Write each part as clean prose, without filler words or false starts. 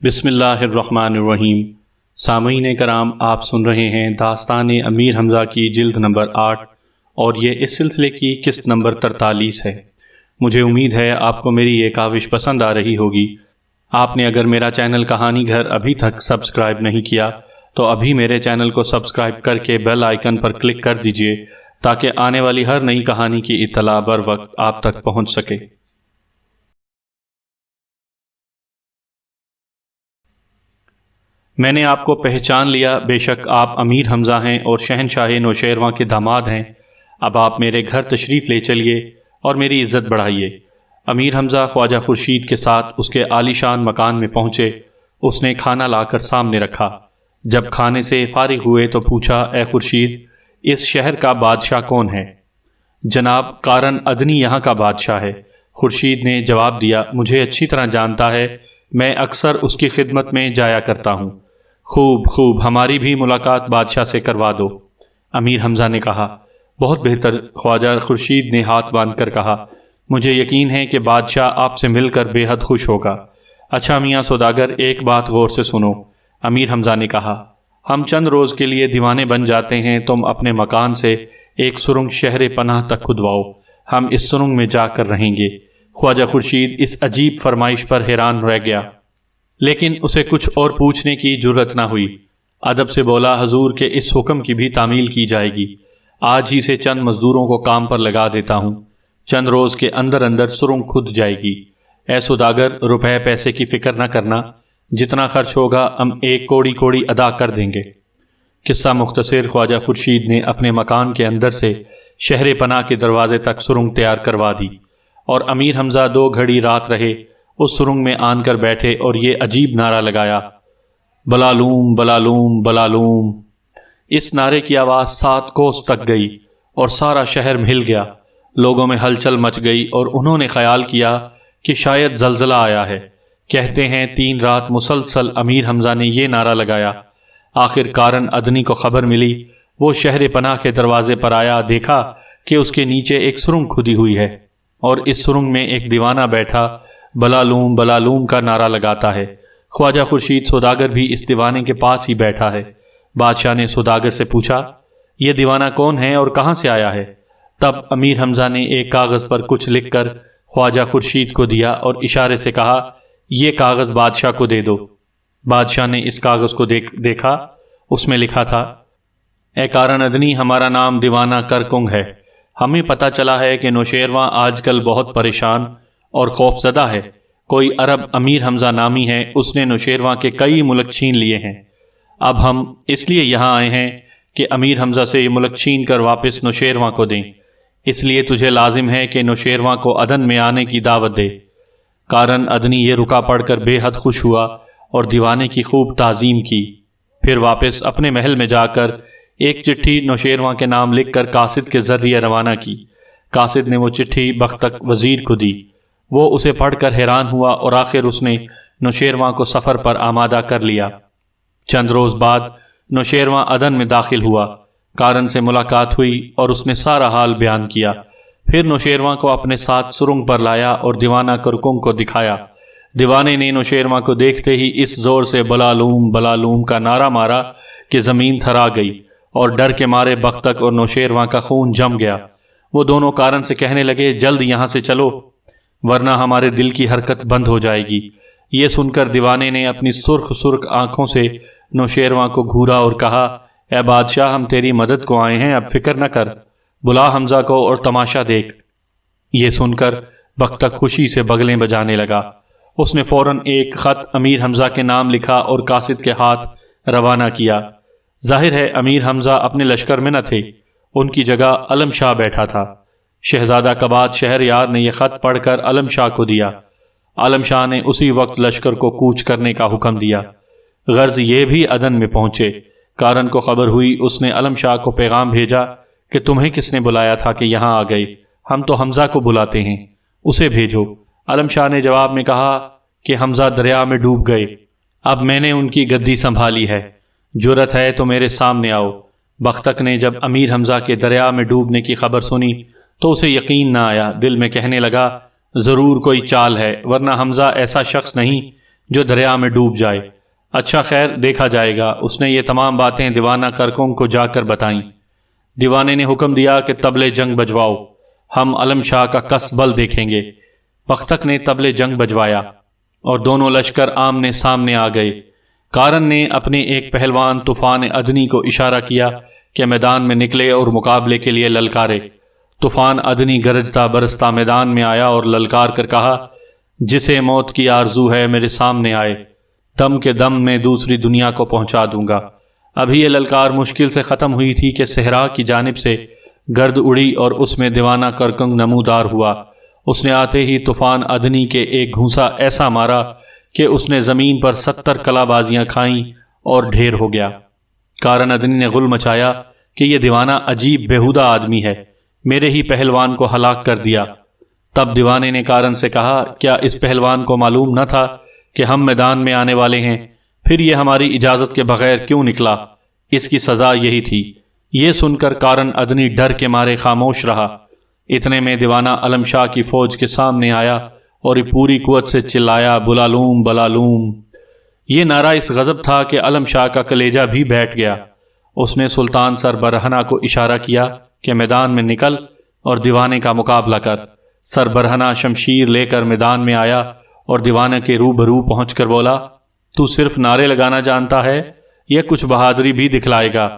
بسم اللہ الرحمن الرحیم۔ سامعین کرام، آپ سن رہے ہیں داستان امیر حمزہ کی جلد نمبر 8 اور یہ اس سلسلے کی قسط نمبر 43 ہے۔ مجھے امید ہے آپ کو میری یہ کاوش پسند آ رہی ہوگی۔ آپ نے اگر میرا چینل کہانی گھر ابھی تک سبسکرائب نہیں کیا تو ابھی میرے چینل کو سبسکرائب کر کے بیل آئیکن پر کلک کر دیجئے تاکہ آنے والی ہر نئی کہانی کی اطلاع بر وقت آپ تک پہنچ سکے۔ میں نے آپ کو پہچان لیا، بے شک آپ امیر حمزہ ہیں اور شہنشاہ نوشیروان کے داماد ہیں۔ اب آپ میرے گھر تشریف لے چلیے اور میری عزت بڑھائیے۔ امیر حمزہ خواجہ خورشید کے ساتھ اس کے عالی شان مکان میں پہنچے۔ اس نے کھانا لا کر سامنے رکھا۔ جب کھانے سے فارغ ہوئے تو پوچھا، اے خورشید، اس شہر کا بادشاہ کون ہے؟ جناب قارن ادنی یہاں کا بادشاہ ہے۔ خورشید نے جواب دیا، مجھے اچھی طرح جانتا ہے، میں اکثر اس کی خدمت میں جایا کرتا ہوں۔ خوب خوب، ہماری بھی ملاقات بادشاہ سے کروا دو۔ امیر حمزہ نے کہا، بہت بہتر۔ خواجہ خورشید نے ہاتھ باندھ کر کہا، مجھے یقین ہے کہ بادشاہ آپ سے مل کر بے حد خوش ہوگا۔ اچھا میاں سوداگر، ایک بات غور سے سنو۔ امیر حمزہ نے کہا، ہم چند روز کے لیے دیوانے بن جاتے ہیں، تم اپنے مکان سے ایک سرنگ شہر پناہ تک کھدواؤ، ہم اس سرنگ میں جا کر رہیں گے۔ خواجہ خورشید اس عجیب فرمائش پر حیران رہ گیا، لیکن اسے کچھ اور پوچھنے کی جرت نہ ہوئی۔ ادب سے بولا، حضور کے اس حکم کی بھی تعمیل کی جائے گی۔ آج ہی سے چند مزدوروں کو کام پر لگا دیتا ہوں، چند روز کے اندر اندر سرنگ کھد جائے گی۔ اے سوداگر، روپے پیسے کی فکر نہ کرنا، جتنا خرچ ہوگا ہم ایک کوڑی کوڑی ادا کر دیں گے۔ قصہ مختصر، خواجہ خورشید نے اپنے مکان کے اندر سے شہر پناہ کے دروازے تک سرنگ تیار کروا دی اور امیر حمزہ 2 گھڑی رات رہے اس سرنگ میں آن کر بیٹھے اور یہ عجیب نعرہ لگایا، بلالوم بلالوم بلالوم۔ اس نعرے کی آواز 7 کوس تک گئی اور سارا شہر ہل گیا۔ لوگوں میں ہلچل مچ گئی اور انہوں نے خیال کیا کہ شاید زلزلہ آیا ہے۔ کہتے ہیں 3 رات مسلسل امیر حمزہ نے یہ نعرہ لگایا۔ آخر قارن ادنی کو خبر ملی، وہ شہر پناہ کے دروازے پر آیا، دیکھا کہ اس کے نیچے ایک سرنگ کھدی ہوئی ہے اور اس سرنگ میں ایک دیوانہ بیٹھا بلالوم بلالوم کا نعرہ لگاتا ہے۔ خواجہ خورشید سوداگر بھی اس دیوانے کے پاس ہی بیٹھا ہے۔ بادشاہ نے سوداگر سے پوچھا، یہ دیوانہ کون ہے اور کہاں سے آیا ہے؟ تب امیر حمزہ نے ایک کاغذ پر کچھ لکھ کر خواجہ خورشید کو دیا اور اشارے سے کہا، یہ کاغذ بادشاہ کو دے دو۔ بادشاہ نے اس کاغذ کو دیکھا، اس میں لکھا تھا، اے قارن ادنی، ہمارا نام دیوانہ کرکنگ ہے۔ ہمیں پتہ چلا ہے کہ نوشیروان آج کل بہت پریشان اور خوف زدہ ہے۔ کوئی عرب امیر حمزہ نامی ہے، اس نے نوشیروان کے کئی ملک چھین لیے ہیں۔ اب ہم اس لیے یہاں آئے ہیں کہ امیر حمزہ سے یہ ملک چھین کر واپس نوشیروان کو دیں۔ اس لیے تجھے لازم ہے کہ نوشیروان کو عدن میں آنے کی دعوت دے۔ قارن ادنی یہ رکا پڑھ کر بے حد خوش ہوا اور دیوانے کی خوب تعظیم کی۔ پھر واپس اپنے محل میں جا کر ایک چٹھی نوشیروان کے نام لکھ کر قاصد کے ذریعے روانہ کی۔ قاصد نے وہ چٹھی بختک وزیر کو دی۔ وہ اسے پڑھ کر حیران ہوا اور آخر اس نے نوشیروان کو سفر پر آمادہ کر لیا۔ چند روز بعد نوشیروان عدن میں داخل ہوا۔ قارن سے ملاقات ہوئی اور اس نے سارا حال بیان کیا۔ پھر نوشیروان کو اپنے ساتھ سرنگ پر لایا اور دیوانہ کرکنگ کو دکھایا۔ دیوانے نے نوشیروان کو دیکھتے ہی اس زور سے بلالوم بلالوم کا نعرہ مارا کہ زمین تھرا گئی اور ڈر کے مارے بختک اور نوشیروان کا خون جم گیا۔ وہ دونوں قارن سے کہنے لگے، جلد یہاں سے چلو ورنہ ہمارے دل کی حرکت بند ہو جائے گی۔ یہ سن کر دیوانے نے اپنی سرخ سرخ آنکھوں سے نوشیروان کو گھورا اور کہا، اے بادشاہ، ہم تیری مدد کو آئے ہیں، اب فکر نہ کر، بلا حمزہ کو اور تماشا دیکھ۔ یہ سن کر بختک خوشی سے بغلیں بجانے لگا۔ اس نے فوراً ایک خط امیر حمزہ کے نام لکھا اور قاصد کے ہاتھ روانہ کیا۔ ظاہر ہے امیر حمزہ اپنے لشکر میں نہ تھے، ان کی جگہ علم شاہ بیٹھا تھا۔ شہزادہ کباد شہریار نے یہ خط پڑھ کر علم شاہ کو دیا۔ علم شاہ نے اسی وقت لشکر کو کوچ کرنے کا حکم دیا۔ غرض یہ بھی عدن میں پہنچے۔ قارن کو خبر ہوئی، اس نے علم شاہ کو پیغام بھیجا کہ تمہیں کس نے بلایا تھا کہ یہاں آ گئے؟ ہم تو حمزہ کو بلاتے ہیں، اسے بھیجو۔ علم شاہ نے جواب میں کہا کہ حمزہ دریا میں ڈوب گئے، اب میں نے ان کی گدی سنبھالی ہے، جرت ہے تو میرے سامنے آؤ۔ بختک نے جب امیر حمزہ کے دریا میں ڈوبنے کی خبر سنی تو اسے یقین نہ آیا، دل میں کہنے لگا ضرور کوئی چال ہے، ورنہ حمزہ ایسا شخص نہیں جو دریا میں ڈوب جائے۔ اچھا خیر دیکھا جائے گا۔ اس نے یہ تمام باتیں دیوانہ کرکنگ کو جا کر بتائیں۔ دیوانے نے حکم دیا کہ طبلِ جنگ بجواؤ، ہم علم شاہ کا کس بل دیکھیں گے۔ بختک نے طبلِ جنگ بجوایا اور دونوں لشکر آمنے سامنے آ گئے۔ کارن نے اپنے ایک پہلوان طوفان ادنی کو اشارہ کیا کہ میدان میں نکلے اور مقابلے کے لیے للکارے۔ طوفان ادنی گرجتا برستا میدان میں آیا اور للکار کر کہا، جسے موت کی آرزو ہے میرے سامنے آئے، دم کے دم میں دوسری دنیا کو پہنچا دوں گا۔ ابھی یہ للکار مشکل سے ختم ہوئی تھی کہ صحرا کی جانب سے گرد اڑی اور اس میں دیوانہ کرکنگ نمودار ہوا۔ اس نے آتے ہی طوفان ادنی کے ایک گھونسا ایسا مارا کہ اس نے زمین پر 70 کلا بازیاں کھائیں اور ڈھیر ہو گیا۔ کارن ادنی نے غل مچایا کہ یہ دیوانہ عجیب بےہودہ آدمی ہے، میرے ہی پہلوان کو ہلاک کر دیا۔ تب دیوانے نے کارن سے کہا، کیا اس پہلوان کو معلوم نہ تھا کہ ہم میدان میں آنے والے ہیں؟ پھر یہ ہماری اجازت کے بغیر کیوں نکلا؟ اس کی سزا یہی تھی۔ یہ سن کر کارن ادنی ڈر کے مارے خاموش رہا۔ اتنے میں دیوانہ علم شاہ کی فوج کے سامنے آیا اور پوری قوت سے چلایا، بلالوم بلالوم۔ یہ نعرہ اس غضب تھا کہ علم شاہ کا کلیجہ بھی بیٹھ گیا۔ اس نے سلطان سر برہنہ کو اشارہ کیا کہ میدان میں نکل اور دیوانے کا مقابلہ کر۔ سر برہنہ شمشیر لے کر میدان میں آیا اور دیوانے کے روبرو پہنچ کر بولا، تو صرف نعرے لگانا جانتا ہے یا کچھ بہادری بھی دکھلائے گا؟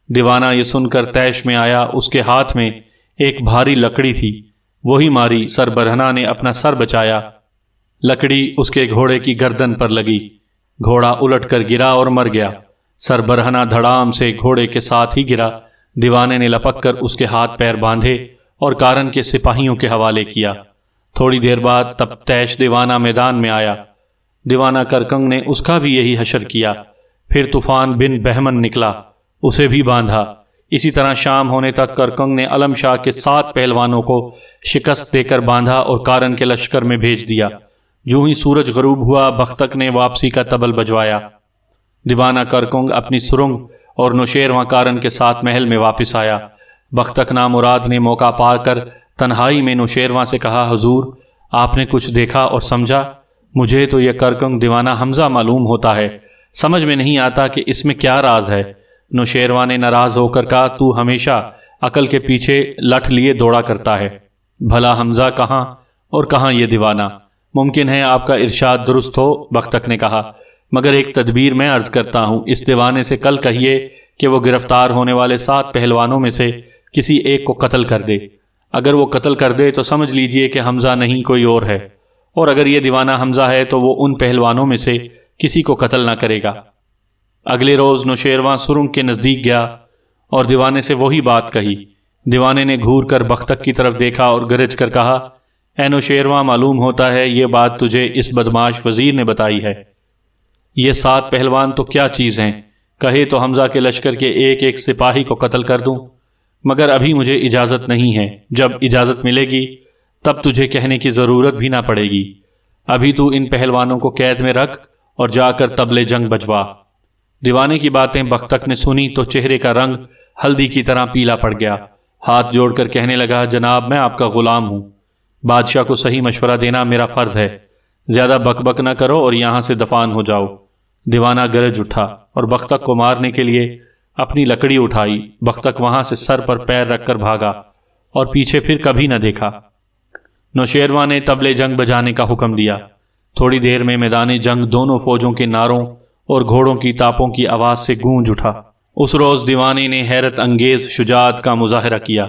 دیوانہ یہ سن کر طیش میں آیا۔ اس کے ہاتھ میں ایک بھاری لکڑی تھی، وہی ماری۔ سر برہنہ نے اپنا سر بچایا، لکڑی اس کے گھوڑے کی گردن پر لگی، گھوڑا الٹ کر گرا اور مر گیا۔ سر برہنہ دھڑام سے گھوڑے کے ساتھ ہی گرا۔ دیوانے نے لپک کر اس کے ہاتھ پیر باندھے اور کارن کے سپاہیوں کے حوالے کیا۔ تھوڑی دیر بعد تب تیش دیوانہ میدان میں آیا۔ دیوانہ کرکنگ نے اس کا بھی یہی حشر کیا۔ پھر طوفان بن بہمن نکلا، اسے بھی باندھا۔ اسی طرح شام ہونے تک کرکنگ نے علم شاہ کے 7 پہلوانوں کو شکست دے کر باندھا اور کارن کے لشکر میں بھیج دیا۔ جو ہی سورج غروب ہوا، بختک نے واپسی کا طبل بجوایا۔ دیوانہ کرکنگ اپنی سرنگ اور نوشیرواں کارن کے ساتھ محل میں واپس آیا۔ بختک نامراد نے موقع پا کر تنہائی میں نوشیرواں سے کہا، حضور آپ نے کچھ دیکھا اور سمجھا؟ مجھے تو یہ کرکنگ دیوانہ حمزہ معلوم ہوتا ہے، سمجھ میں نہیں آتا کہ اس میں کیا راز ہے۔ نوشیرواں نے ناراض ہو کر کہا، تو ہمیشہ عقل کے پیچھے لٹھ لیے دوڑا کرتا ہے، بھلا حمزہ کہاں اور کہاں یہ دیوانہ؟ ممکن ہے آپ کا ارشاد درست ہو، بختک نے کہا، مگر ایک تدبیر میں عرض کرتا ہوں، اس دیوانے سے کل کہیے کہ وہ گرفتار ہونے والے 7 پہلوانوں میں سے کسی ایک کو قتل کر دے۔ اگر وہ قتل کر دے تو سمجھ لیجئے کہ حمزہ نہیں کوئی اور ہے، اور اگر یہ دیوانہ حمزہ ہے تو وہ ان پہلوانوں میں سے کسی کو قتل نہ کرے گا۔ اگلے روز نوشیرواں سرنگ کے نزدیک گیا اور دیوانے سے وہی بات کہی۔ دیوانے نے گھور کر بختک کی طرف دیکھا اور گرج کر کہا، اے نوشیرواں، معلوم ہوتا ہے یہ بات تجھے اس بدماش وزیر نے بتائی ہے۔ یہ 7 پہلوان تو کیا چیز ہیں، کہے تو حمزہ کے لشکر کے ایک ایک سپاہی کو قتل کر دوں، مگر ابھی مجھے اجازت نہیں ہے۔ جب اجازت ملے گی تب تجھے کہنے کی ضرورت بھی نہ پڑے گی۔ ابھی تو ان پہلوانوں کو قید میں رکھ اور جا کر طبلِ جنگ بجوا۔ دیوانے کی باتیں بختک نے سنی تو چہرے کا رنگ ہلدی کی طرح پیلا پڑ گیا۔ ہاتھ جوڑ کر کہنے لگا، جناب میں آپ کا غلام ہوں، بادشاہ کو صحیح مشورہ دینا میرا فرض ہے، زیادہ بک بک نہ کرو اور یہاں سے دفان ہو جاؤ۔ دیوانہ گرج اٹھا اور بختک کو مارنے کے لیے اپنی لکڑی اٹھائی۔ بختک وہاں سے سر پر پیر رکھ کر بھاگا اور پیچھے پھر کبھی نہ دیکھا۔ نوشیرواں نے طبلِ جنگ بجانے کا حکم دیا۔ تھوڑی دیر میں میدان جنگ دونوں فوجوں کے نعروں اور گھوڑوں کی تاپوں کی آواز سے گونج اٹھا۔ اس روز دیوانے نے حیرت انگیز شجاعت کا مظاہرہ کیا۔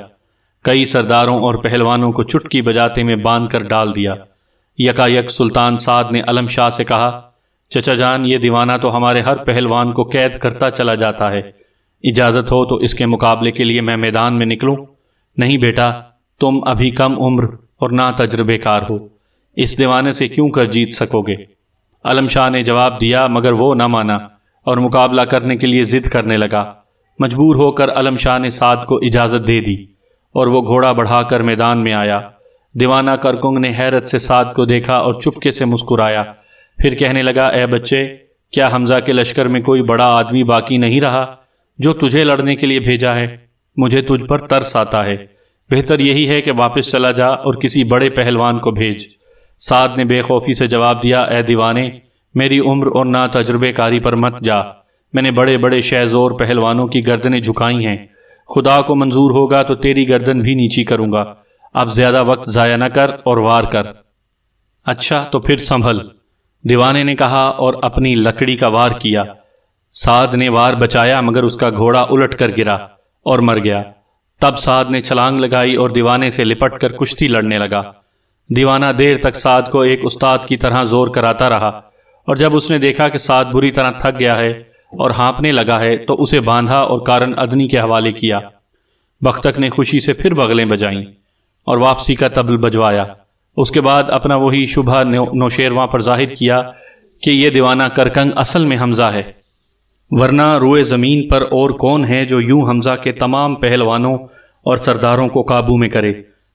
کئی سرداروں اور پہلوانوں کو چٹکی بجاتے میں باندھ کر ڈال دیا۔ یکا یک سلطان سعد نے علم شاہ سے کہا، چچا جان، یہ دیوانہ تو ہمارے ہر پہلوان کو قید کرتا چلا جاتا ہے، اجازت ہو تو اس کے مقابلے کے لیے میں میدان میں نکلوں؟ نہیں بیٹا، تم ابھی کم عمر اور نا تجربے کار ہو، اس دیوانے سے کیوں کر جیت سکو گے؟ علم شاہ نے جواب دیا، مگر وہ نہ مانا اور مقابلہ کرنے کے لیے ضد کرنے لگا۔ مجبور ہو کر علم شاہ نے سعد کو اجازت دے دی اور وہ گھوڑا بڑھا کر میدان میں آیا۔ دیوانہ کرکنگ نے حیرت سے سعد کو دیکھا اور چپکے سے مسکرایا، پھر کہنے لگا، اے بچے، کیا حمزہ کے لشکر میں کوئی بڑا آدمی باقی نہیں رہا جو تجھے لڑنے کے لیے بھیجا ہے؟ مجھے تجھ پر ترس آتا ہے، بہتر یہی ہے کہ واپس چلا جا اور کسی بڑے پہلوان کو بھیج۔ سعد نے بے خوفی سے جواب دیا، اے دیوانے، میری عمر اور نا تجربے کاری پر مت جا، میں نے بڑے بڑے شہزور پہلوانوں کی گردنیں جھکائی ہیں، خدا کو منظور ہوگا تو تیری گردن بھی نیچی کروں گا، اب زیادہ وقت ضائع نہ کر اور وار کر۔ اچھا تو پھر سنبھل، دیوانے نے کہا اور اپنی لکڑی کا وار کیا۔ سعد نے وار بچایا مگر اس کا گھوڑا الٹ کر گرا اور مر گیا۔ تب سعد نے چھلانگ لگائی اور دیوانے سے لپٹ کر کشتی لڑنے لگا۔ دیوانہ دیر تک سعد کو ایک استاد کی طرح زور کراتا رہا، اور جب اس نے دیکھا کہ سعد بری طرح تھک گیا ہے اور ہانپنے لگا ہے تو اسے باندھا اور کارن ادنی کے حوالے کیا۔ بختک نے خوشی سے پھر بغلیں بجائیں اور واپسی کا طبل بجوایا۔ اس کے بعد اپنا وہی شبہ نوشیرواں پر ظاہر کیا کہ یہ دیوانہ کرکنگ اصل میں حمزہ ہے، ورنہ روئے زمین پر اور کون ہے جو یوں حمزہ کے تمام پہلوانوں اور سرداروں کو قابو میں کرے۔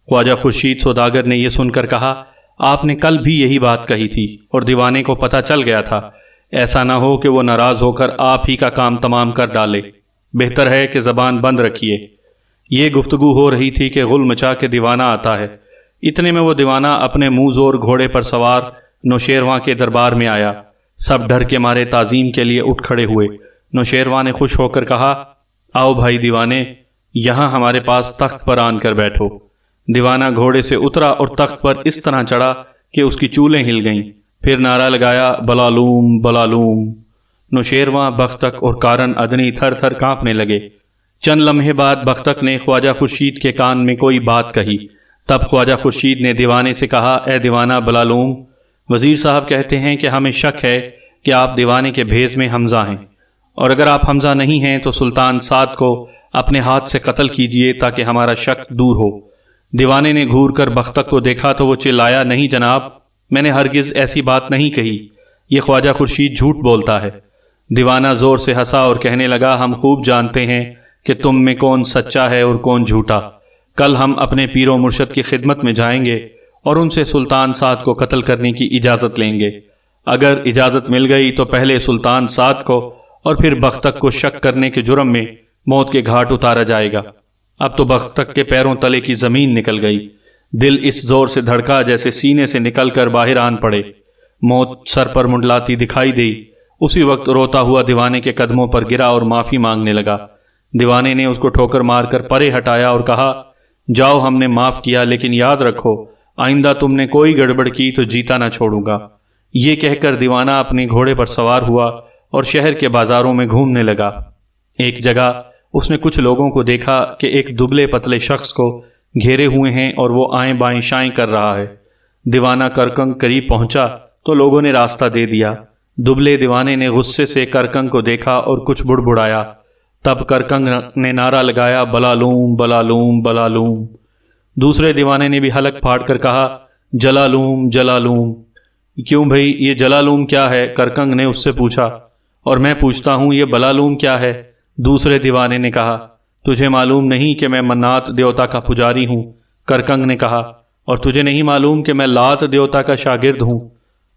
خواجہ خورشید سوداگر نے یہ سن کر کہا، آپ نے کل بھی یہی بات کہی تھی اور دیوانے کو پتہ چل گیا تھا، ایسا نہ ہو کہ وہ ناراض ہو کر آپ ہی کا کام تمام کر ڈالے، بہتر ہے کہ زبان بند رکھیے۔ یہ گفتگو ہو رہی تھی کہ غل مچا کے دیوانہ آتا ہے۔ اتنے میں وہ دیوانہ اپنے منہ زور گھوڑے پر سوار نوشیرواں کے دربار میں آیا۔ سب ڈر کے مارے تعظیم کے لیے اٹھ کھڑے ہوئے۔ نوشیرواں نے خوش ہو کر کہا، آؤ بھائی دیوانے، یہاں ہمارے پاس تخت پر آن کر بیٹھو۔ دیوانہ گھوڑے سے اترا اور تخت پر اس طرح چڑھا کہ اس کی چولیں ہل گئیں، پھر نعرہ لگایا، بلالوم بلالوم۔ نوشیرواں، بختک اور کارن ادنی تھر تھر کانپنے لگے۔ چند لمحے بعد بختک نے خواجہ خورشید کے کان میں کوئی بات کہی۔ تب خواجہ خورشید نے دیوانے سے کہا، اے دیوانہ بلالوم، وزیر صاحب کہتے ہیں کہ ہمیں شک ہے کہ آپ دیوانے کے بھیس میں حمزہ ہیں، اور اگر آپ حمزہ نہیں ہیں تو سلطان سعد کو اپنے ہاتھ سے قتل کیجئے تاکہ ہمارا شک دور ہو۔ دیوانے نے گھور کر بختک کو دیکھا تو وہ چلایا، نہیں جناب، میں نے ہرگز ایسی بات نہیں کہی، یہ خواجہ خورشید جھوٹ بولتا ہے۔ دیوانہ زور سے ہنسا اور کہنے لگا، ہم خوب جانتے ہیں کہ تم میں کون سچا ہے اور کون جھوٹا۔ کل ہم اپنے پیر و مرشد کی خدمت میں جائیں گے اور ان سے سلطان سعد کو قتل کرنے کی اجازت لیں گے۔ اگر اجازت مل گئی تو پہلے سلطان سعد کو اور پھر بختک کو شک کرنے کے جرم میں موت کے گھاٹ اتارا جائے گا۔ اب تو بختک کے پیروں تلے کی زمین نکل گئی، دل اس زور سے دھڑکا جیسے سینے سے نکل کر باہر آن پڑے۔ موت سر پر منڈلاتی دکھائی دی۔ اسی وقت روتا ہوا دیوانے کے قدموں پر گرا اور معافی مانگنے لگا۔ دیوانے نے اس کو ٹھوکر مار کر پرے ہٹایا اور کہا، جاؤ، ہم نے معاف کیا، لیکن یاد رکھو آئندہ تم نے کوئی گڑبڑ کی تو جیتا نہ چھوڑوں گا۔ یہ کہہ کر دیوانہ اپنے گھوڑے پر سوار ہوا اور شہر کے بازاروں میں گھومنے لگا۔ ایک جگہ اس نے کچھ لوگوں کو دیکھا کہ ایک دبلے پتلے شخص کو گھیرے ہوئے ہیں اور وہ آئیں بائیں شائیں کر رہا ہے۔ دیوانہ کرکنگ قریب پہنچا تو لوگوں نے راستہ دے دیا۔ دبلے دیوانے نے غصے سے کرکنگ کو دیکھا اور کچھ بڑبڑایا۔ تب کرکنگ نے نعرہ لگایا، بلالوم بلالوم بلالوم۔ دوسرے دیوانے نے بھی حلق پھاڑ کر کہا، جلالوم جلالوم۔ کیوں بھئی، یہ جلالوم کیا ہے؟ کرکنگ نے اس سے پوچھا۔ اور میں پوچھتا ہوں، یہ بلالوم کیا ہے؟ دوسرے دیوانے نے کہا، تجھے معلوم نہیں کہ میں منات دیوتا کا پجاری ہوں؟ کرکنگ نے کہا، اور تجھے نہیں معلوم کہ میں لات دیوتا کا شاگرد ہوں؟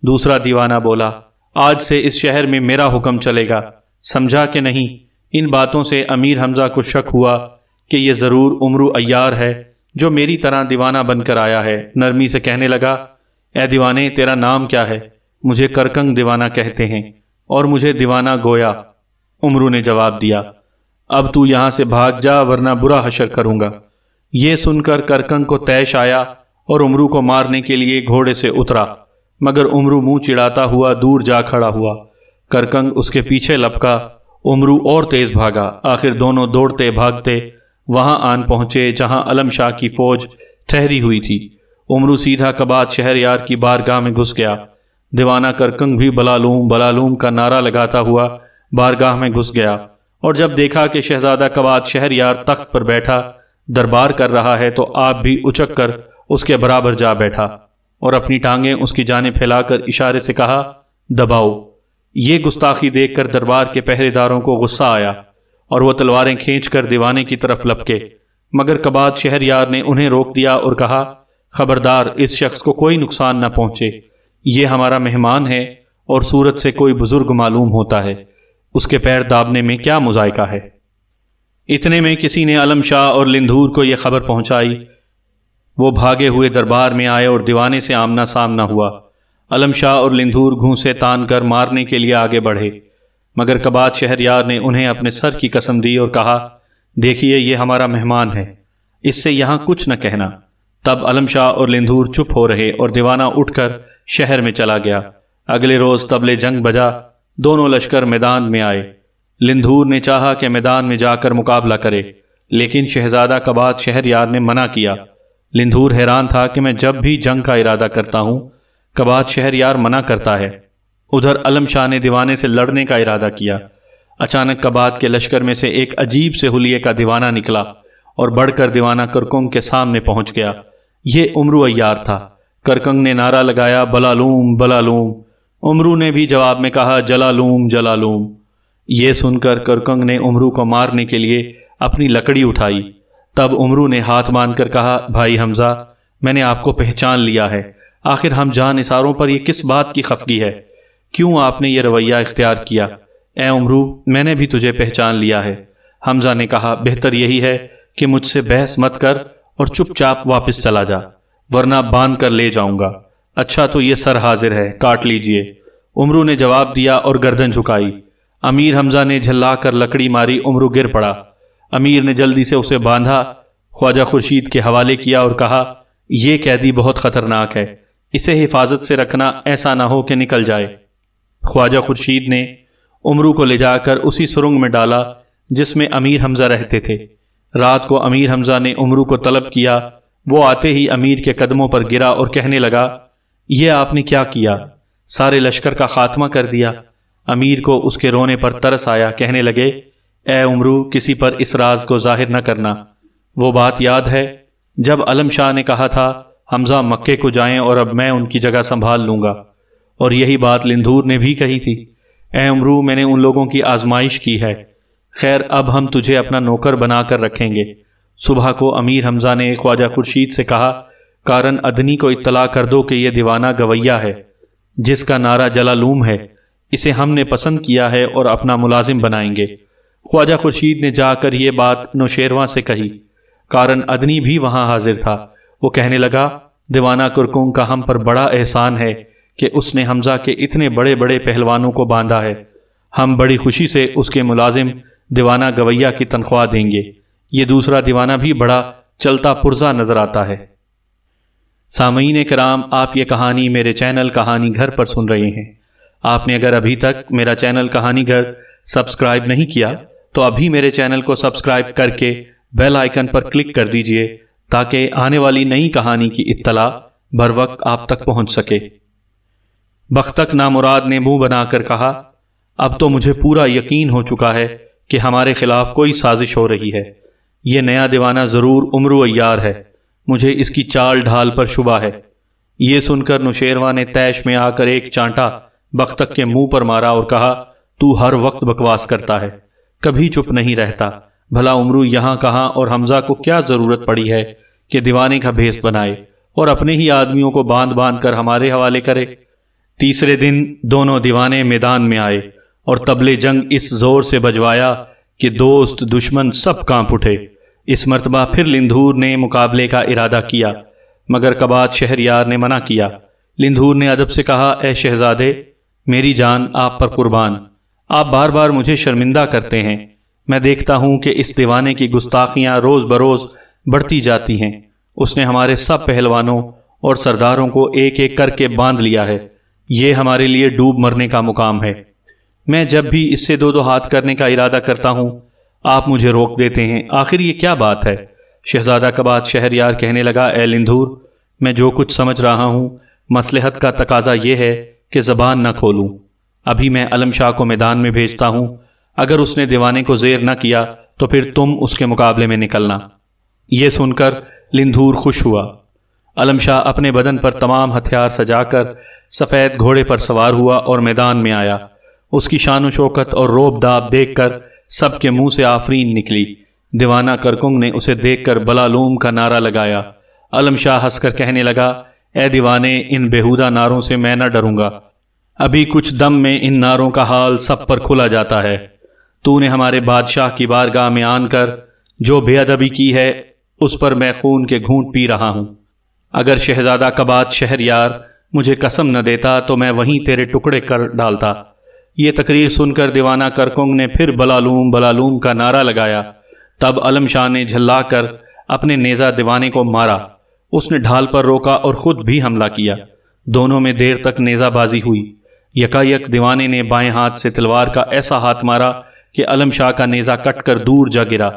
دوسرا دیوانہ بولا، آج سے اس شہر میں میرا حکم چلے گا، سمجھا کہ نہیں؟ ان باتوں سے امیر حمزہ کو شک ہوا کہ یہ ضرور عمرو عیار ہے جو میری طرح دیوانہ بن کر آیا ہے۔ نرمی سے کہنے لگا، اے دیوانے، تیرا نام کیا ہے؟ مجھے کرکنگ دیوانہ کہتے ہیں، اور مجھے دیوانہ گویا۔ عمرو نے جواب دیا، اب تو یہاں سے بھاگ جا ورنہ برا حشر کروں گا۔ یہ سن کر کرکنگ کو طیش آیا اور عمرو کو مارنے کے لیے گھوڑے سے اترا، مگر عمرو منہ چڑھاتا ہوا دور جا کھڑا ہوا۔ کرکنگ اس کے پیچھے لپکا، عمرو اور تیز بھاگا۔ آخر دونوں دوڑتے بھاگتے وہاں آن پہنچے جہاں علم شاہ کی فوج ٹھہری ہوئی تھی۔ عمرو سیدھا کباد شہریار کی بارگاہ میں گھس گیا۔ دیوانہ کرکنگ بھی بلالوم بلالوم کا نعرہ لگاتا ہوا بارگاہ میں گھس گیا، اور جب دیکھا کہ شہزادہ کباد شہریار تخت پر بیٹھا دربار کر رہا ہے تو آپ بھی اچک کر اس کے برابر جا بیٹھا اور اپنی ٹانگیں اس کی جانب پھیلا کر اشارے سے کہا، دباؤ۔ یہ گستاخی دیکھ کر دربار کے پہرے داروں کو غصہ آیا اور وہ تلواریں کھینچ کر دیوانے کی طرف لپکے، مگر کباد شہریار نے انہیں روک دیا اور کہا، خبردار، اس شخص کو کوئی نقصان نہ پہنچے، یہ ہمارا مہمان ہے اور صورت سے کوئی بزرگ معلوم ہوتا ہے، اس کے پیر دابنے میں کیا مذائقہ ہے۔ اتنے میں کسی نے علم شاہ اور لندھور کو یہ خبر پہنچائی۔ وہ بھاگے ہوئے دربار میں آئے اور دیوانے سے آمنا سامنا ہوا۔ علم شاہ اور لندھور گھونسے تان کر مارنے کے لیے آگے بڑھے، مگر کباد شہریار نے انہیں اپنے سر کی قسم دی اور کہا، دیکھیے یہ ہمارا مہمان ہے، اس سے یہاں کچھ نہ کہنا۔ تب علم شاہ اور لندھور چپ ہو رہے اور دیوانہ اٹھ کر شہر میں چلا گیا۔ اگلے روز طبلِ جنگ بجا، دونوں لشکر میدان میں آئے۔ لندھور نے چاہا کہ میدان میں جا کر مقابلہ کرے، لیکن شہزادہ کباد شہریار نے منع کیا۔ لندھور حیران تھا کہ میں جب بھی جنگ کا ارادہ کرتا ہوں کباد شہریار منع کرتا ہے۔ ادھر علم شاہ نے دیوانے سے لڑنے کا ارادہ کیا۔ اچانک کباد کے لشکر میں سے ایک عجیب سے حلیے کا دیوانہ نکلا اور بڑھ کر دیوانہ کرکنگ کے سامنے پہنچ گیا۔ یہ امرو عیار تھا۔ کرکنگ نے نعرہ لگایا، بلالوم بلالوم۔ امرو نے بھی جواب میں کہا، جلالوم جلالوم۔ یہ سن کر کرکنگ نے امرو کو مارنے کے لیے اپنی لکڑی اٹھائی۔ تب امرو نے ہاتھ باندھ کر کہا، بھائی حمزہ، میں نے آپ کو پہچان لیا ہے۔ آخر ہم جان نثاروں پر یہ کس بات کی خفگی ہے؟ کیوں آپ نے یہ رویہ اختیار کیا؟ اے امرو، میں نے بھی تجھے پہچان لیا ہے۔ حمزہ نے کہا، بہتر یہی ہے کہ مجھ سے بحث مت کر اور چپ چاپ واپس چلا جا، ورنہ باندھ کر لے جاؤں گا۔ اچھا تو یہ سر حاضر ہے، کاٹ لیجئے۔ امرو نے جواب دیا اور گردن جھکائی۔ امیر حمزہ نے جھلا کر لکڑی ماری، امرو گر پڑا۔ امیر نے جلدی سے اسے باندھا، خواجہ خورشید کے حوالے کیا اور کہا، یہ قیدی بہت خطرناک ہے، اسے حفاظت سے رکھنا، ایسا نہ ہو کہ نکل جائے۔ خواجہ خورشید نے امرو کو لے جا کر اسی سرنگ میں ڈالا جس میں امیر حمزہ رہتے تھے۔ رات کو امیر حمزہ نے امرو کو طلب کیا۔ وہ آتے ہی امیر کے قدموں پر گرا اور کہنے لگا، یہ آپ نے کیا کیا؟ سارے لشکر کا خاتمہ کر دیا۔ امیر کو اس کے رونے پر ترس آیا، کہنے لگے، اے امرو، کسی پر اس راز کو ظاہر نہ کرنا۔ وہ بات یاد ہے جب علم شاہ نے کہا تھا حمزہ مکے کو جائیں اور اب میں ان کی جگہ سنبھال لوں گا، اور یہی بات لندھور نے بھی کہی تھی۔ اے امرو، میں نے ان لوگوں کی آزمائش کی ہے، خیر اب ہم تجھے اپنا نوکر بنا کر رکھیں گے۔ صبح کو امیر حمزہ نے خواجہ خورشید سے کہا، کارن ادنی کو اطلاع کر دو کہ یہ دیوانہ گویہ ہے جس کا نعرہ جلالوم ہے، اسے ہم نے پسند کیا ہے اور اپنا ملازم بنائیں گے۔ خواجہ خورشید نے جا کر یہ بات نوشیروان سے کہی۔ کارن ادنی بھی وہاں حاضر تھا۔ وہ کہنے لگا، دیوانہ کرکنگ کا ہم پر بڑا احسان ہے کہ اس نے حمزہ کے اتنے بڑے بڑے پہلوانوں کو باندھا ہے۔ ہم بڑی خوشی سے اس کے ملازم دیوانہ گویہ کی تنخواہ دیں گے۔ یہ دوسرا دیوانہ بھی بڑا چلتا پرزا نظر آتا ہے۔ سامعین کرام، آپ یہ کہانی میرے چینل کہانی گھر پر سن رہے ہیں۔ آپ نے اگر ابھی تک میرا چینل کہانی گھر سبسکرائب نہیں کیا تو ابھی میرے چینل کو سبسکرائب کر کے بیل آئیکن پر کلک کر دیجئے تاکہ آنے والی نئی کہانی کی اطلاع بر وقت آپ تک پہنچ سکے۔ بختک نامراد نے منہ بنا کر کہا، اب تو مجھے پورا یقین ہو چکا ہے کہ ہمارے خلاف کوئی سازش ہو رہی ہے۔ یہ نیا دیوانہ ضرور امرو عیار ہے، مجھے اس کی چال ڈھال پر شبہ ہے۔ یہ سن کر نوشیروان نے تیش میں آ کر ایک چانٹا بختک کے منہ پر مارا اور کہا، تو ہر وقت بکواس کرتا ہے، کبھی چپ نہیں رہتا۔ بھلا امرو یہاں کہاں اور حمزہ کو کیا ضرورت پڑی ہے کہ دیوانے کا بھیس بنائے اور اپنے ہی آدمیوں کو باندھ باندھ کر ہمارے حوالے کرے؟ تیسرے دن دونوں دیوانے میدان میں آئے اور طبلِ جنگ اس زور سے بجوایا کہ دوست دشمن سب کانپ اٹھے۔ اس مرتبہ پھر لندھور نے مقابلے کا ارادہ کیا، مگر کباد شہریار نے منع کیا۔ لندھور نے ادب سے کہا، اے شہزادے، میری جان آپ پر قربان، آپ بار بار مجھے شرمندہ کرتے ہیں۔ میں دیکھتا ہوں کہ اس دیوانے کی گستاخیاں روز بروز بڑھتی جاتی ہیں۔ اس نے ہمارے سب پہلوانوں اور سرداروں کو ایک ایک کر کے باندھ لیا ہے۔ یہ ہمارے لیے ڈوب مرنے کا مقام ہے۔ میں جب بھی اس سے دو دو ہاتھ کرنے کا ارادہ کرتا ہوں آپ مجھے روک دیتے ہیں، آخر یہ کیا بات ہے؟ شہزادہ کباد شہریار کہنے لگا، اے لندھور، میں جو کچھ سمجھ رہا ہوں مصلحت کا تقاضا یہ ہے کہ زبان نہ کھولوں۔ ابھی میں علم شاہ کو میدان میں بھیجتا ہوں، اگر اس نے دیوانے کو زیر نہ کیا تو پھر تم اس کے مقابلے میں نکلنا۔ یہ سن کر لندھور خوش ہوا۔ علم شاہ اپنے بدن پر تمام ہتھیار سجا کر سفید گھوڑے پر سوار ہوا اور میدان میں آیا۔ اس کی شان و شوکت اور روب داب دیکھ کر سب کے منہ سے آفرین نکلی۔ دیوانہ کرکنگ نے اسے دیکھ کر بلالوم کا نعرہ لگایا۔ علم شاہ ہنس کر کہنے لگا، اے دیوانے، ان بیہودہ نعروں سے میں نہ ڈروں گا، ابھی کچھ دم میں ان نعروں کا حال سب پر کھلا جاتا ہے۔ تو نے ہمارے بادشاہ کی بارگاہ میں آن کر جو بے ادبی کی ہے اس پر میں خون کے گھونٹ پی رہا ہوں۔ اگر شہزادہ کباد شہریار مجھے قسم نہ دیتا تو میں وہیں تیرے ٹکڑے کر ڈالتا۔ یہ تقریر سن کر دیوانہ کرکنگ نے پھر بلالوم بلالوم کا نعرہ لگایا۔ تب علم شاہ نے جھلا کر اپنے نیزہ دیوانے کو مارا۔ اس نے ڈھال پر روکا اور خود بھی حملہ کیا۔ دونوں میں دیر تک نیزہ بازی ہوئی۔ یکایک دیوانے نے بائیں ہاتھ سے تلوار کا ایسا ہاتھ مارا کہ علم شاہ کا نیزہ کٹ کر دور جا گرا۔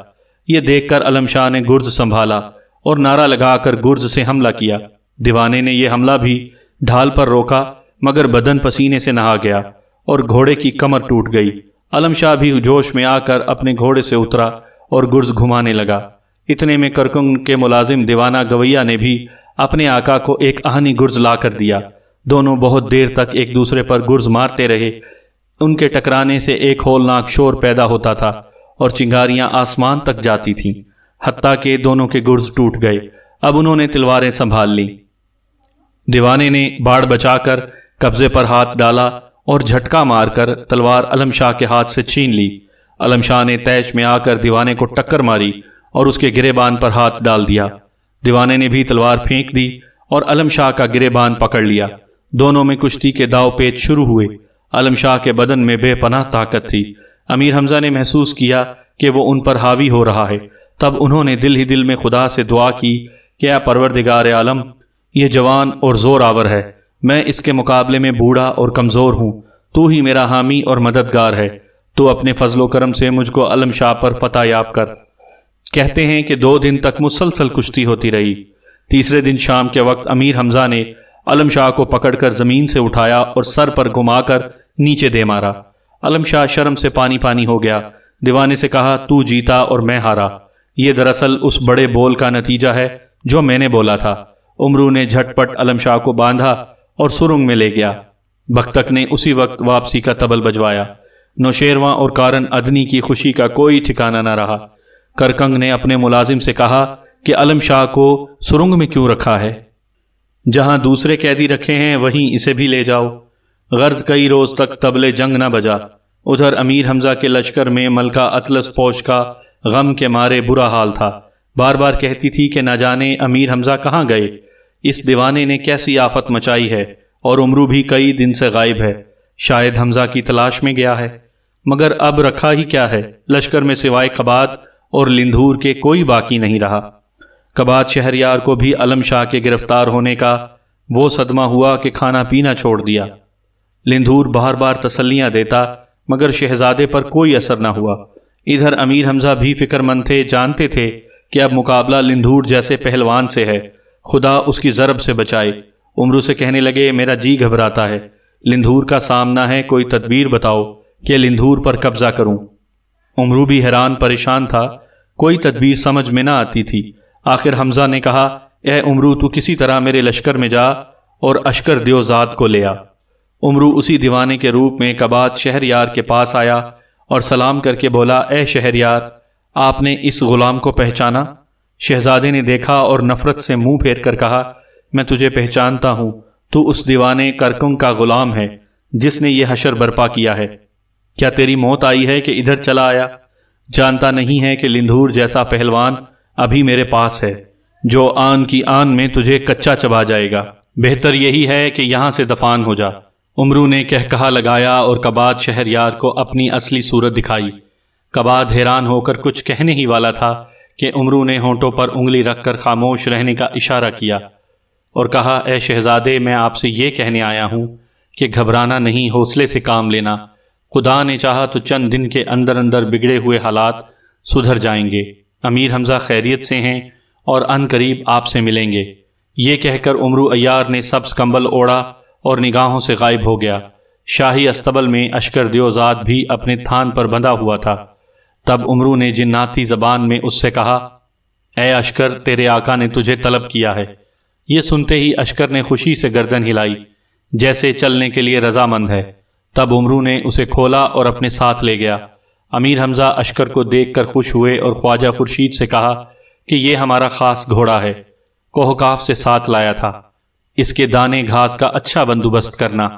یہ دیکھ کر علم شاہ نے گرز سنبھالا اور نعرہ لگا کر گرز سے حملہ کیا۔ دیوانے نے یہ حملہ بھی ڈھال پر روکا، مگر بدن پسینے سے نہا گیا اور گھوڑے کی کمر ٹوٹ گئی۔ علم شاہ بھی جوش میں آ کر اپنے گھوڑے سے اترا اور گرز گھمانے لگا۔ اتنے میں کرکنگ کے ملازم دیوانہ گویا نے بھی اپنے آقا کو ایک آہنی گرز لا کر دیا۔ دونوں بہت دیر تک ایک دوسرے پر گرز مارتے رہے۔ ان کے ٹکرانے سے ایک ہولناک شور پیدا ہوتا تھا اور چنگاریاں آسمان تک جاتی تھیں، حتیٰ کہ دونوں کے گرز ٹوٹ گئے۔ اب انہوں نے تلواریں سنبھال لیں۔ دیوانے نے باڑ بچا کر قبضے پر ہاتھ ڈالا اور جھٹکا مار کر تلوار علم شاہ کے ہاتھ سے چھین لی۔ علم شاہ نے تیش میں آ کر دیوانے کو ٹکر ماری اور اس کے گریبان پر ہاتھ ڈال دیا۔ دیوانے نے بھی تلوار پھینک دی اور علم شاہ کا گریبان پکڑ لیا۔ دونوں میں کشتی کے داؤ پیچ شروع ہوئے۔ علم شاہ کے بدن میں بے پناہ طاقت تھی۔ امیر حمزہ نے محسوس کیا کہ وہ ان پر حاوی ہو رہا ہے۔ تب انہوں نے دل ہی دل میں خدا سے دعا کی کہ اے پروردگار عالم، یہ جوان اور زور آور ہے، میں اس کے مقابلے میں بوڑھا اور کمزور ہوں، تو ہی میرا حامی اور مددگار ہے، تو اپنے فضل و کرم سے مجھ کو علم شاہ پر فتح یاب کر۔ کہتے ہیں کہ 2 دن تک مسلسل کشتی ہوتی رہی۔ تیسرے دن شام کے وقت امیر حمزہ نے علم شاہ کو پکڑ کر زمین سے اٹھایا اور سر پر گھما کر نیچے دے مارا۔ علم شاہ شرم سے پانی پانی ہو گیا۔ دیوانے سے کہا، تو جیتا اور میں ہارا۔ یہ دراصل اس بڑے بول کا نتیجہ ہے جو میں نے بولا تھا۔ امرو نے جھٹ پٹ علم شاہ کو باندھا اور سرنگ میں لے گیا۔ بختک نے اسی وقت واپسی کا طبل بجوایا۔ نوشیرواں اور کارن ادنی کی خوشی کا کوئی ٹھکانہ نہ رہا۔ کرکنگ نے اپنے ملازم سے کہا کہ علم شاہ کو سرنگ میں کیوں رکھا ہے؟ جہاں دوسرے قیدی رکھے ہیں وہیں اسے بھی لے جاؤ۔ غرض کئی روز تک طبلِ جنگ نہ بجا۔ ادھر امیر حمزہ کے لشکر میں ملکہ اطلس فوج کا غم کے مارے برا حال تھا۔ بار بار کہتی تھی کہ نہ جانے امیر حمزہ کہاں گئے، اس دیوانے نے کیسی آفت مچائی ہے، اور امرو بھی کئی دن سے غائب ہے، شاید حمزہ کی تلاش میں گیا ہے۔ مگر اب رکھا ہی کیا ہے، لشکر میں سوائے قباد اور لندھور کے کوئی باقی نہیں رہا۔ قباد شہریار کو بھی علم شاہ کے گرفتار ہونے کا وہ صدمہ ہوا کہ کھانا پینا چھوڑ دیا۔ لندھور بار بار تسلیاں دیتا مگر شہزادے پر کوئی اثر نہ ہوا۔ ادھر امیر حمزہ بھی فکر مند تھے، جانتے تھے کہ اب مقابلہ لندھور جیسے پہلوان سے ہے، خدا اس کی ضرب سے بچائے۔ امرو سے کہنے لگے، میرا جی گھبراتا ہے، لندھور کا سامنا ہے، کوئی تدبیر بتاؤ کہ لندھور پر قبضہ کروں۔ امرو بھی حیران پریشان تھا، کوئی تدبیر سمجھ میں نہ آتی تھی۔ آخر حمزہ نے کہا، اے امرو، تو کسی طرح میرے لشکر میں جا اور اشکر دیوزاد کو لے آ۔ امرو اسی دیوانے کے روپ میں قباد شہریار کے پاس آیا اور سلام کر کے بولا، اے شہریار، آپ نے اس غلام کو پہچانا؟ شہزادے نے دیکھا اور نفرت سے منہ پھیر کر کہا، میں تجھے پہچانتا ہوں، تو اس دیوانے کرکنگ کا غلام ہے جس نے یہ حشر برپا کیا ہے۔ کیا تیری موت آئی ہے کہ ادھر چلا آیا؟ جانتا نہیں ہے کہ لندھور جیسا پہلوان ابھی میرے پاس ہے جو آن کی آن میں تجھے کچا چبا جائے گا، بہتر یہی ہے کہ یہاں سے دفان ہو جا۔ امرو نے کہا لگایا اور قباد شہریار کو اپنی اصلی صورت دکھائی۔ قباد حیران ہو کر کچھ کہنے ہی والا تھا کہ امرو نے ہونٹوں پر انگلی رکھ کر خاموش رہنے کا اشارہ کیا اور کہا، اے شہزادے، میں آپ سے یہ کہنے آیا ہوں کہ گھبرانا نہیں، حوصلے سے کام لینا، خدا نے چاہا تو چند دن کے اندر اندر بگڑے ہوئے حالات سدھر جائیں گے۔ امیر حمزہ خیریت سے ہیں اور ان قریب آپ سے ملیں گے۔ یہ کہہ کر امرو عیار نے سبز کمبل اوڑھا اور نگاہوں سے غائب ہو گیا۔ شاہی استبل میں اشکر دیوزاد بھی اپنے تھان پر بندھا ہوا تھا۔ تب امرو نے جناتی زبان میں اس سے کہا، اے اشکر، تیرے آقا نے تجھے طلب کیا ہے۔ یہ سنتے ہی اشکر نے خوشی سے گردن ہلائی، جیسے چلنے کے لیے رضامند ہے۔ تب امرو نے اسے کھولا اور اپنے ساتھ لے گیا۔ امیر حمزہ اشکر کو دیکھ کر خوش ہوئے اور خواجہ خورشید سے کہا کہ یہ ہمارا خاص گھوڑا ہے، کوہکاف سے ساتھ لایا تھا، اس کے دانے گھاس کا اچھا بندوبست کرنا۔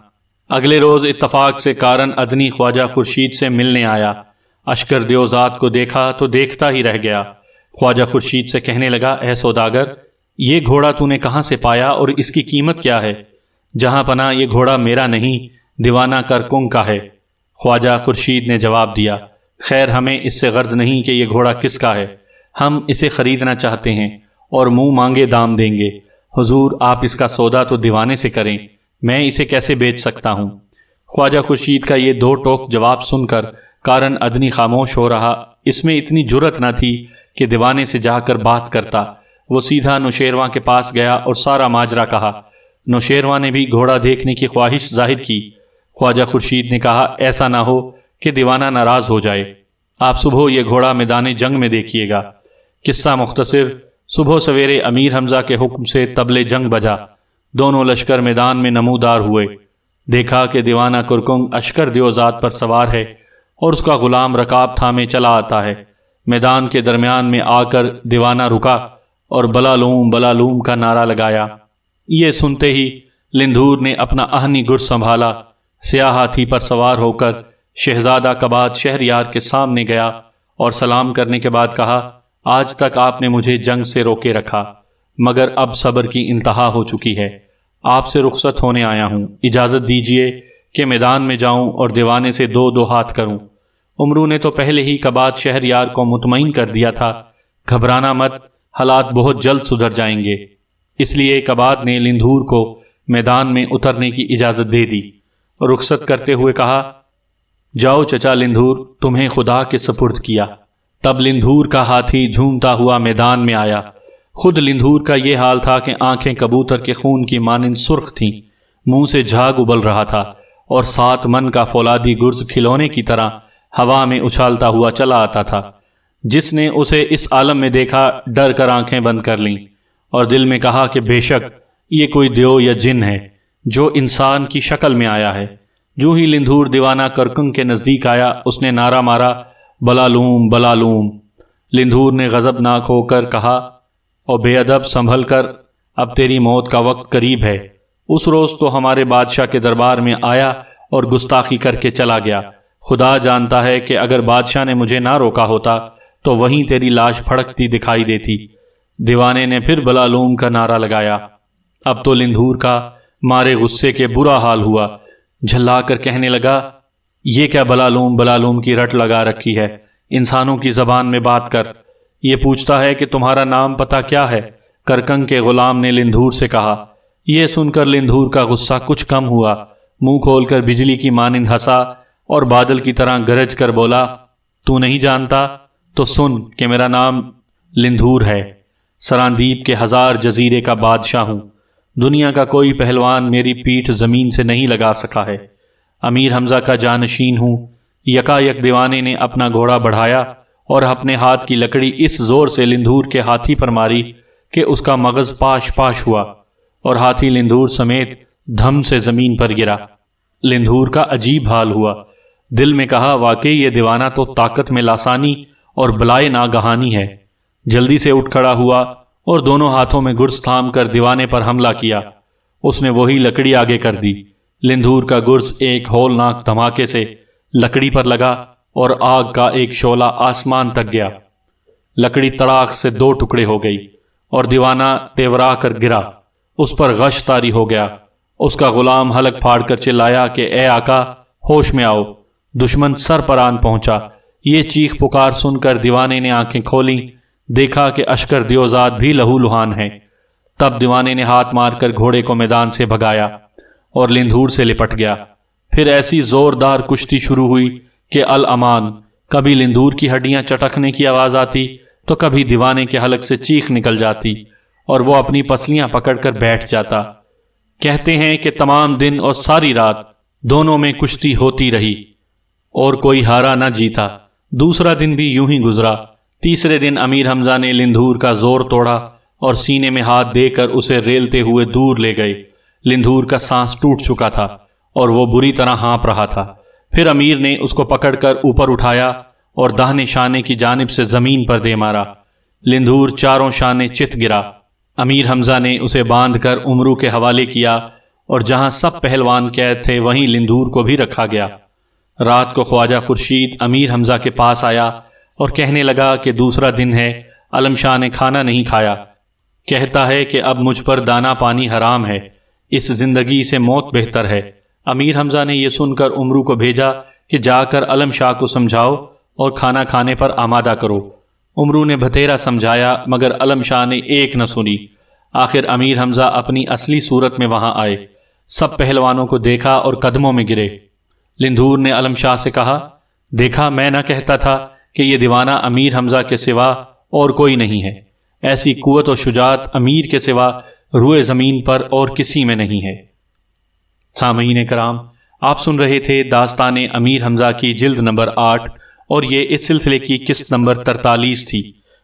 اگلے روز اتفاق سے کارن ادنی خواجہ خورشید سے ملنے آیا۔ اشکر دیوزاد کو دیکھا تو دیکھتا ہی رہ گیا۔ خواجہ خورشید سے کہنے لگا، اے سوداگر، یہ گھوڑا تو نے کہاں سے پایا اور اس کی قیمت کیا ہے؟ جہاں پناہ یہ گھوڑا میرا نہیں، دیوانہ کرکنگ کا ہے۔ خواجہ خورشید نے جواب دیا، خیر ہمیں اس سے غرض نہیں کہ یہ گھوڑا کس کا ہے، ہم اسے خریدنا چاہتے ہیں اور منہ مانگے دام دیں گے۔ حضور آپ اس کا سودا تو دیوانے سے کریں، میں اسے کیسے بیچ سکتا ہوں؟ خواجہ خورشید کا یہ دو ٹوک جواب سن کر کارن ادنی خاموش ہو رہا۔ اس میں اتنی جرت نہ تھی کہ دیوانے سے جا کر بات کرتا۔ وہ سیدھا نوشیرواں کے پاس گیا اور سارا ماجرا کہا۔ نوشیرواں نے بھی گھوڑا دیکھنے کی خواہش ظاہر کی۔ خواجہ خورشید نے کہا، ایسا نہ ہو کہ دیوانہ ناراض ہو جائے، آپ صبح یہ گھوڑا میدان جنگ میں دیکھیے گا۔ قصہ مختصر، صبح سویرے امیر حمزہ کے حکم سے طبل جنگ بجا، دونوں لشکر میدان میں نمودار ہوئے۔ دیکھا کہ دیوانہ کرکنگ اشکر دیوزاد پر سوار ہے اور اس کا غلام رکاب تھامے چلا آتا ہے۔ میدان کے درمیان میں آ کر دیوانہ رکا اور بلالوم بلالوم کا نعرہ لگایا۔ یہ سنتے ہی لندھور نے اپنا اہنی گرز سنبھالا، سیاہ ہاتھی پر سوار ہو کر شہزادہ کباد شہریار کے سامنے گیا اور سلام کرنے کے بعد کہا، آج تک آپ نے مجھے جنگ سے روکے رکھا، مگر اب صبر کی انتہا ہو چکی ہے، آپ سے رخصت ہونے آیا ہوں، اجازت دیجیے کہ میدان میں جاؤں اور دیوانے سے دو دو ہاتھ کروں۔ عمرو نے تو پہلے ہی کباد شہریار کو مطمئن کر دیا تھا، گھبرانا مت، حالات بہت جلد سدھر جائیں گے۔ اس لیے کباد نے لندھور کو میدان میں اترنے کی اجازت دے دی۔ رخصت کرتے ہوئے کہا، جاؤ چچا لندھور، تمہیں خدا کے سپرد کیا۔ تب لندھور کا ہاتھی جھومتا ہوا میدان میں آیا۔ خود لندھور کا یہ حال تھا کہ آنکھیں کبوتر کے خون کی مانند سرخ تھیں، منہ سے جھاگ ابل رہا تھا اور 7 من کا فولادی گرز کھلونے کی طرح ہوا میں اچھالتا ہوا چلا آتا تھا۔ جس نے اسے اس عالم میں دیکھا ڈر کر آنکھیں بند کر لیں اور دل میں کہا کہ بے شک یہ کوئی دیو یا جن ہے جو انسان کی شکل میں آیا ہے۔ جو ہی لندھور دیوانہ کرکنگ کے نزدیک آیا، اس نے نعرہ مارا، بلالوم بلالوم۔ لندھور نے غضبناک ہو کر کہا، اور بے ادب سنبھل کر، اب تیری موت کا وقت قریب ہے۔ اس روز تو ہمارے بادشاہ کے دربار میں آیا اور گستاخی کر کے چلا گیا۔ خدا جانتا ہے کہ اگر بادشاہ نے مجھے نہ روکا ہوتا تو وہیں تیری لاش پھڑکتی دکھائی دیتی۔ دیوانے نے پھر بلالوم کا نعرہ لگایا۔ اب تو لندھور کا مارے غصے کے برا حال ہوا، جھلا کر کہنے لگا، یہ کیا بلالوم بلالوم کی رٹ لگا رکھی ہے، انسانوں کی زبان میں بات کر۔ یہ پوچھتا ہے کہ تمہارا نام پتہ کیا ہے؟ کرکنگ کے غلام نے لندھور سے کہا۔ یہ سن کر لندھور کا غصہ کچھ کم ہوا، منہ کھول کر بجلی کی مانند ہنسا اور بادل کی طرح گرج کر بولا، تو نہیں جانتا تو سن کہ میرا نام لندھور ہے، سراندیپ کے 1000 جزیرے کا بادشاہ ہوں، دنیا کا کوئی پہلوان میری پیٹھ زمین سے نہیں لگا سکا ہے، امیر حمزہ کا جانشین ہوں۔ یکایک دیوانے نے اپنا گھوڑا بڑھایا اور اپنے ہاتھ کی لکڑی اس زور سے لندھور کے ہاتھی پر ماری کہ اس کا مغز پاش پاش ہوا اور ہاتھی لندھور سمیت دھم سے زمین پر گرا۔ لندھور کا عجیب حال ہوا، دل میں کہا، واقعی یہ دیوانہ تو طاقت میں لاسانی اور بلائے ناگہانی ہے۔ جلدی سے اٹھ کھڑا ہوا اور دونوں ہاتھوں میں گرز تھام کر دیوانے پر حملہ کیا۔ اس نے وہی لکڑی آگے کر دی۔ لندھور کا گرز ایک ہولناک دھماکے سے لکڑی پر لگا اور آگ کا ایک شعلہ آسمان تک گیا۔ لکڑی تڑاک سے 2 ٹکڑے ہو گئی اور دیوانہ تیورا کر گرا، اس پر غش طاری ہو گیا۔ اس کا غلام حلق پھاڑ کر چلایا کہ اے آقا، ہوش میں آؤ، دشمن سر پر آن پہنچا۔ یہ چیخ پکار سن کر دیوانے نے آنکھیں کھولیں، دیکھا کہ اشکر دیوزاد بھی لہو لہان ہے۔ تب دیوانے نے ہاتھ مار کر گھوڑے کو میدان سے بھگایا اور لندھور سے لپٹ گیا۔ پھر ایسی زوردار کشتی شروع ہوئی کہ الامان، کبھی لندھور کی ہڈیاں چٹکنے کی آواز آتی تو کبھی دیوانے کے حلق سے چیخ نکل جاتی اور وہ اپنی پسلیاں پکڑ کر بیٹھ جاتا۔ کہتے ہیں کہ تمام دن اور ساری رات دونوں میں کشتی ہوتی رہی اور کوئی ہارا نہ جیتا۔ دوسرا دن بھی یوں ہی گزرا۔ تیسرے دن امیر حمزہ نے لندھور کا زور توڑا اور سینے میں ہاتھ دے کر اسے ریلتے ہوئے دور لے گئے۔ لندھور کا سانس ٹوٹ چکا تھا اور وہ بری طرح ہانپ رہا تھا۔ پھر امیر نے اس کو پکڑ کر اوپر اٹھایا اور داہنے شانے کی جانب سے زمین پر دے مارا۔ لندھور چاروں شانے چت گرا۔ امیر حمزہ نے اسے باندھ کر عمرو کے حوالے کیا اور جہاں سب پہلوان قید تھے وہیں لندھور کو بھی رکھا گیا۔ رات کو خواجہ خورشید امیر حمزہ کے پاس آیا اور کہنے لگا کہ دوسرا دن ہے، علم شاہ نے کھانا نہیں کھایا، کہتا ہے کہ اب مجھ پر دانا پانی حرام ہے، اس زندگی سے موت بہتر ہے۔ امیر حمزہ نے یہ سن کر امرو کو بھیجا کہ جا کر علم شاہ کو سمجھاؤ اور کھانا کھانے پر آمادہ کرو۔ امرو نے بھتیرا سمجھایا مگر علم شاہ نے ایک نہ سنی۔ آخر امیر حمزہ اپنی اصلی صورت میں وہاں آئے، سب پہلوانوں کو دیکھا اور قدموں میں گرے۔ لندھور نے علم شاہ سے کہا، دیکھا میں نہ کہتا تھا کہ یہ دیوانہ امیر حمزہ کے سوا اور کوئی نہیں ہے۔ ایسی قوت و شجاعت امیر کے سوا روئے زمین پر اور کسی میں نہیں ہے۔ سامعین کرام، آپ سن رہے تھے داستان امیر حمزہ کی جلد نمبر 8 اور یہ اس سلسلے کی قسط نمبر 43 تھی۔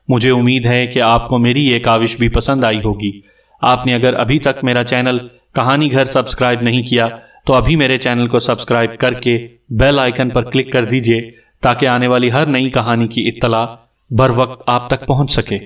مجھے امید ہے کہ آپ کو میری یہ کاوش بھی پسند آئی ہوگی۔ آپ نے اگر ابھی تک میرا چینل کہانی گھر سبسکرائب نہیں کیا تو ابھی میرے چینل کو سبسکرائب کر کے بیل آئیکن پر کلک کر دیجئے تاکہ آنے والی ہر نئی کہانی کی اطلاع بر وقت آپ تک پہنچ سکے۔